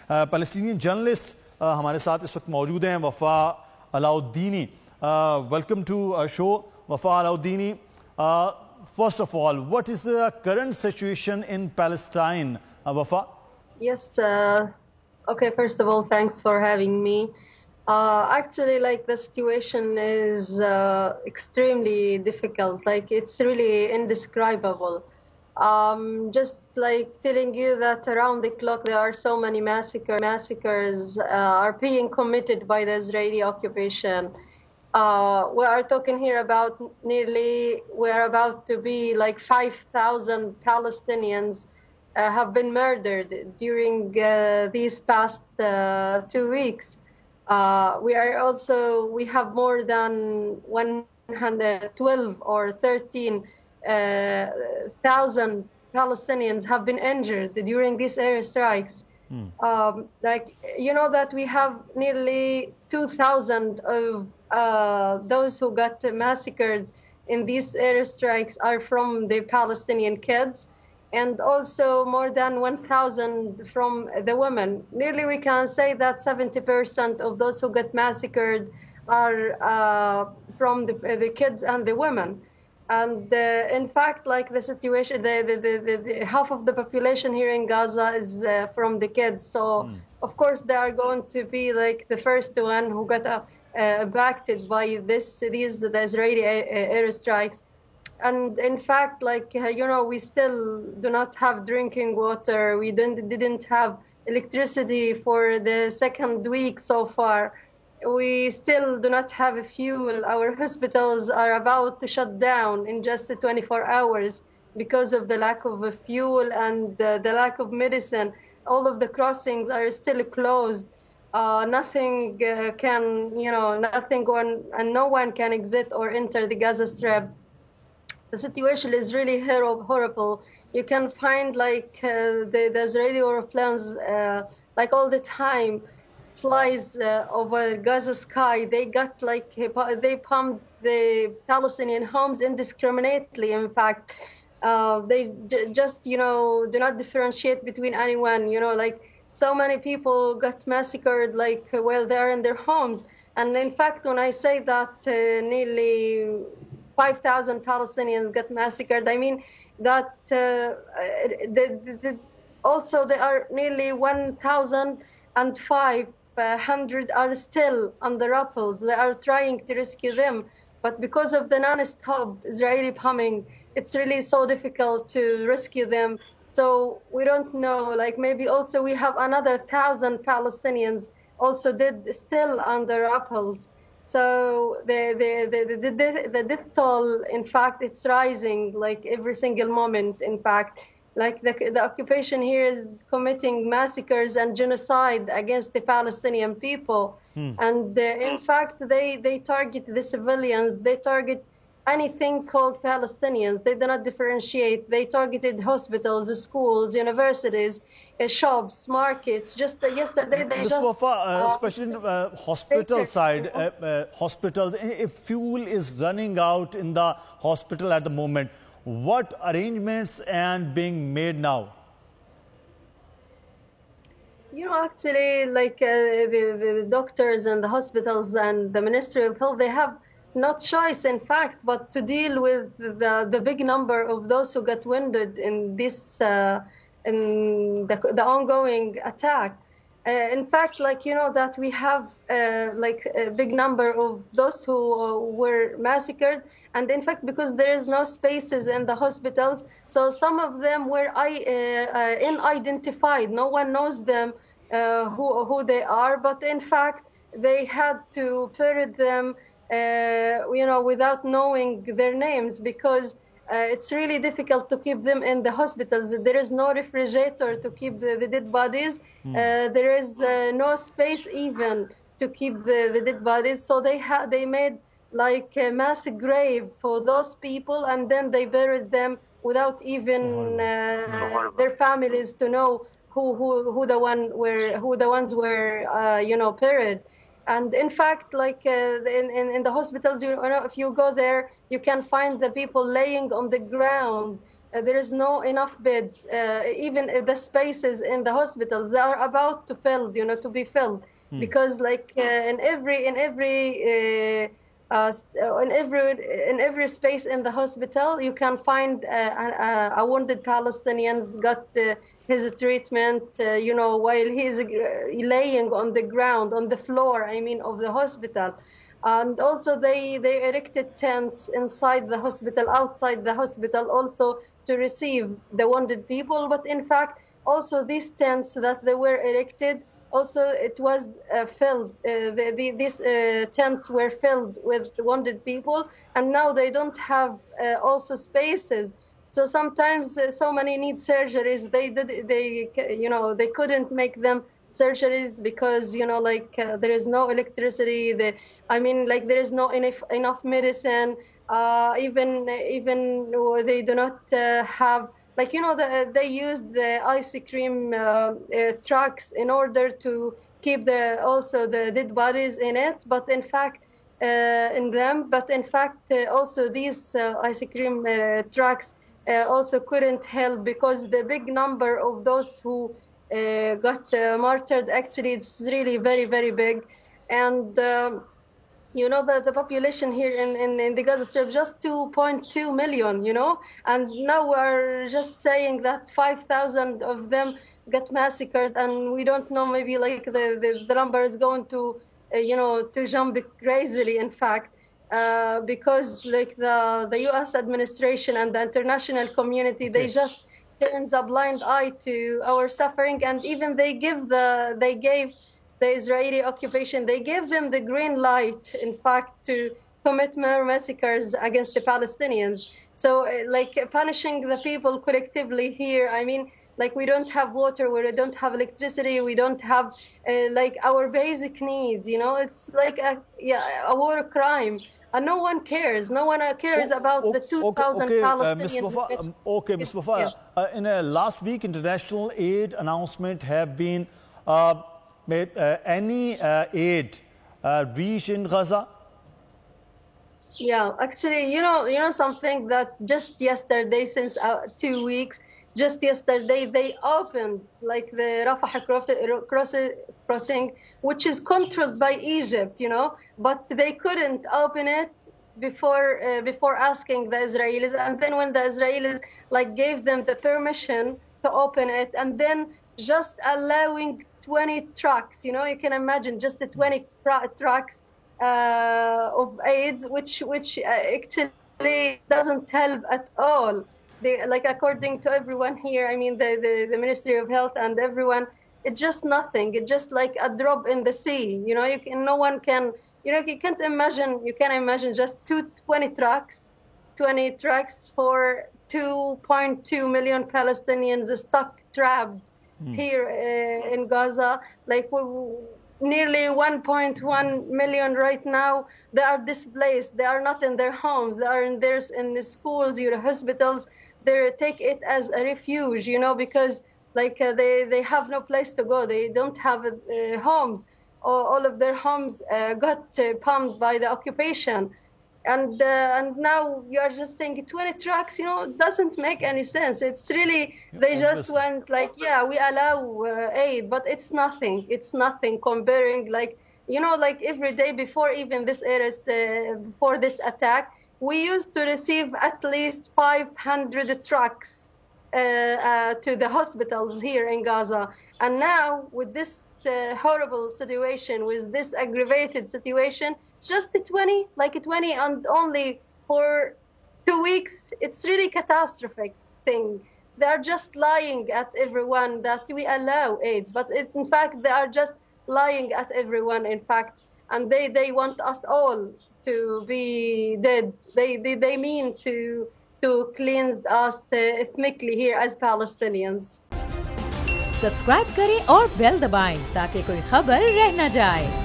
Palestinian journalist हमारे साथ इस वक्त मौजूद हैं, वफा अलाउद्दीनी। वेलकम टू शो वफा अलाउद्दीनी। First of all, what is the current situation in Palestine, Wafa? Yes, okay, first of all, thanks for having me. Actually, like, the situation is extremely difficult. Like, it's really indescribable. Just like telling you that around the clock there are so many massacres are being committed by the Israeli occupation. We are talking here about we are about to be like 5,000 Palestinians have been murdered during these past 2 weeks. We have more than 112 or 13,000 Palestinians have been injured during these airstrikes. Like, you know that we have nearly 2,000 of those who got massacred in these airstrikes are from the Palestinian kids, and also more than 1,000 from the women. Nearly we can say that 70% of those who got massacred are from the kids and the women. And in fact, like, the situation, the half of the population here in Gaza is from the kids. So of course they are going to be like the first one who got impacted by the Israeli airstrikes. And in fact, like, you know, we still do not have drinking water. We didn't have electricity for the second week so far. We still do not have fuel. Our hospitals are about to shut down in just 24 hours because of the lack of fuel and the lack of medicine. All of the crossings are still closed. Nothing can, you know, and no one can exit or enter the Gaza Strip. The situation is really horrible. You can find, like, the Israeli airplanes, like, all the time flies over Gaza sky. They they pumped the Palestinian homes indiscriminately. In fact, they just, you know, do not differentiate between anyone. You know, like, so many people got massacred, like, while they're in their homes. And in fact, when I say that nearly 5,000 Palestinians got massacred, I mean that also there are nearly 1,500 are still on the rappels. They are trying to rescue them, but because of the non-stop Israeli bombing, it's really so difficult to rescue them. So we don't know, like, maybe also we have another 1,000 Palestinians also still on the rappels. So the death toll, in fact, it's rising, like, every single moment. In fact, like, the occupation here is committing massacres and genocide against the Palestinian people. And in fact, they target the civilians. They target anything called Palestinians. They do not differentiate. They targeted hospitals, schools, universities, shops, markets. Just yesterday, they especially in hospital side, hospitals. If fuel is running out in the hospital at the moment, what arrangements and being made now? You know, actually, like, the doctors and the hospitals and the Ministry of Health, they have no choice, in fact, but to deal with the big number of those who got wounded in this in the ongoing attack. In fact, like, you know, that we have like a big number of those who were massacred, and in fact, because there is no spaces in the hospitals, so some of them were unidentified. No one knows them, who they are, but in fact, they had to bury them, you know, without knowing their names, because it's really difficult to keep them in the hospitals. There is no refrigerator to keep the dead bodies. There is no space even to keep the dead bodies. So they made like a mass grave for those people, and then they buried them without even their families to know who the ones were you know, buried. And in fact, like in the hospitals, you know, if you go there, you can find the people laying on the ground There is no enough beds. Even if the spaces in the hospitals, they are about to fill, to be filled, because like in every space in the hospital, you can find a wounded Palestinians got his treatment, while he's laying on the ground, on the floor, of the hospital. And also they erected tents inside the hospital, outside the hospital, also to receive the wounded people. But in fact, also these tents that they were erected, also it was filled. These tents were filled with wounded people, and now they don't have also spaces. So sometimes so many need surgeries. They couldn't make them surgeries because there is no electricity. There is no enough medicine. Even they do not have, they use the ice cream trucks in order to keep also the dead bodies in it. But in fact, also these ice cream trucks also couldn't help, because the big number of those who got martyred, actually it's really very, very big. And the population here in the Gaza Strip, just 2.2 million, and now we're just saying that 5,000 of them got massacred, and we don't know, maybe the number is going to jump crazily, in fact. Because the U.S. administration and the international community, they just turns a blind eye to our suffering, and even they gave the Israeli occupation, they gave them the green light, in fact, to commit more massacres against the Palestinians. So punishing the people collectively here, we don't have water, we don't have electricity, we don't have our basic needs, it's like a war crime. And no one cares. No one cares about the 2,000 Palestinians. Ms. Wafa, in last week, international aid announcement have been made. Any aid reach in Gaza? Yeah, actually, something that just yesterday, since 2 weeks, just yesterday, they opened the Rafah crossing, which is controlled by Egypt, but they couldn't open it before asking the Israelis. And then when the Israelis gave them the permission to open it, and then just allowing 20 trucks, you can imagine just the 20 trucks of aids, which actually doesn't help at all. According to everyone here, the Ministry of Health and everyone, it's just nothing. It's just like a drop in the sea. No one can, you can't imagine. You can imagine just 20 trucks for 2.2 million Palestinians stuck, trapped here in Gaza. Nearly 1.1 million right now, they are displaced. They are not in their homes. They are in the schools, hospitals. They take it as a refuge, because they have no place to go. They don't have homes. All of their homes got pumped by the occupation. And now you are just saying 20 trucks, it doesn't make any sense. It's really, they just went we allow aid, but it's nothing. It's nothing comparing, every day before even this before this attack, we used to receive at least 500 trucks to the hospitals here in Gaza. And now with this horrible situation, with this aggravated situation, just 20, and only for 2 weeks, it's really catastrophic thing. They are just lying at everyone that we allow AIDS, but in fact, they are just lying at everyone, in fact, and they want us all to be dead. They mean to cleanse us ethnically here as Palestinians. Subscribe करें और bell दबाएं ताकि कोई खबर रह न जाए।